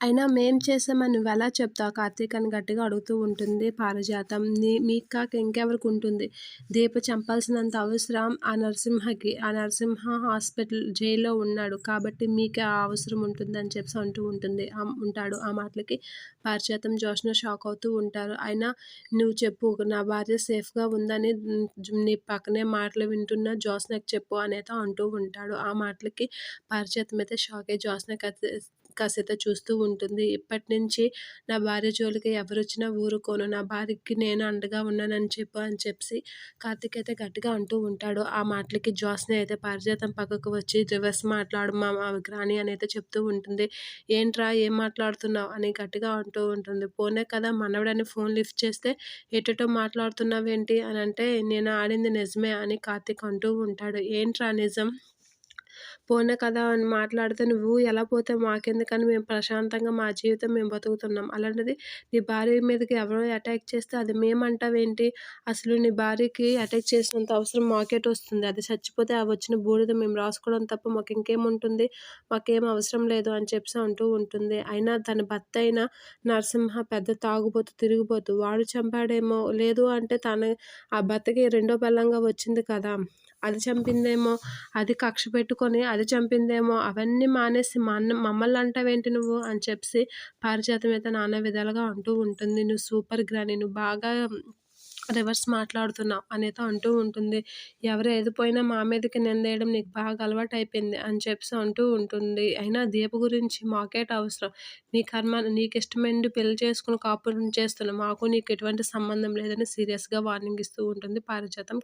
అయినా మేం చేసామని నువ్వెలా చెప్తావు కార్తీక్ అని గట్టిగా అడుగుతూ ఉంటుంది పారిజాతం. మీకు కాక ఇంకెవరికుంటుంది? దీప చంపాల్సినంత అవసరం ఆ నరసింహకి. ఆ నరసింహ హాస్పిటల్ జైల్‌లో ఉన్నాడు. కాబట్టి మీకే ఆ అవసరం ఉంటుందని చెప్పేసి అంటూ ఉంటుంది. ఉంటాడు. ఆ మాటలకి పారిజాతం, జ్యోత్స్న షాక్ అవుతూ ఉంటారు. అయినా నువ్వు చెప్పు నా భార్య సేఫ్‌గా ఉందని నీ పక్కనే మాటలు వింటున్న జ్యోత్స్నకి చెప్పు అనేదో అంటూ ఉంటాడు. ఆ మాటలకి పారిజాతం అయితే షాక్ అయ్యి జ్యోత్స్నకైతే కాసేత చూస్తూ ఉంటుంది. ఇప్పటినుంచి నా భార్య జోలికి ఎవరొచ్చినా ఊరుకోను. నా భార్యకి నేను అండగా ఉన్నానని చెప్పు అని చెప్పేసి కార్తీక్ అయితే గట్టిగా అంటూ ఉంటాడు. ఆ మాటలకి జ్యోత్స్న అయితే పారిజాతం పక్కకు వచ్చి రివర్స్ మాట్లాడు గ్రాని అని అయితే చెప్తూ ఉంటుంది. ఏంట్రా ఏం మాట్లాడుతున్నావు అని గట్టిగా అంటూ ఉంటుంది. పోనే కదా మనవడని ఫోన్ లిఫ్ట్ చేస్తే ఎటెటో మాట్లాడుతున్నావేంటి అని అంటే నేను ఆడింది నిజమే అని కార్తీక్ అంటూ ఉంటాడు. ఏంట్రా నిజం? పోనే కదా అని మాట్లాడితే నువ్వు ఎలా పోతే మాకెందుకని మేము ప్రశాంతంగా మా జీవితం మేము బతుకుతున్నాం. అలాంటిది నీ భార్య మీదకి ఎవరో అటాక్ చేస్తే అది మేమంటావేంటి? అసలు నీ భార్యకి అటాక్ చేసినంత అవసరం మాకేటొస్తుంది? అది చచ్చిపోతే ఆ వచ్చిన బూడిద మేము రాసుకోవడం తప్ప మాకింకేముంటుంది? మాకేం అవసరం లేదు అని చెప్పేసి అంటూ ఉంటుంది. అయినా తన భర్త అయిన నరసింహ పెద్ద తాగుబోతు, తిరుగుబోతు. వాడు చంపాడేమో, లేదు అంటే ఆ భర్తకి రెండో పెళ్ళాంగా వచ్చింది కదా! అది చంపిందేమో, అది కక్ష పెట్టుకొని అది చంపిందేమో, అవన్నీ మానేసి మమ్మల్ని అంటావేంటి నువ్వు అని చెప్పేసి పారిజాతం అయితే నానా విధాలుగా అంటూ ఉంటుంది. నువ్వు సూపర్ గ్రాని, నువ్వు బాగా రివర్స్ మాట్లాడుతున్నావు అనేదో అంటూ ఉంటుంది. ఎవరు ఏది పోయినా మా మీదకి నిందేయడం నీకు బాగా అలవాటయిపోయింది అని చెప్పేసి అంటూ ఉంటుంది. అయినా దీప గురించి మాకేటి అవసరం? నీ కర్మ నీకిష్టమైంది పెళ్లి చేసుకొని కాపురం చేస్తున్నావు. మాకు నీకు ఎటువంటి సంబంధం లేదని సీరియస్‌గా వార్నింగ్ ఇస్తూ ఉంటుంది పారిజాతం.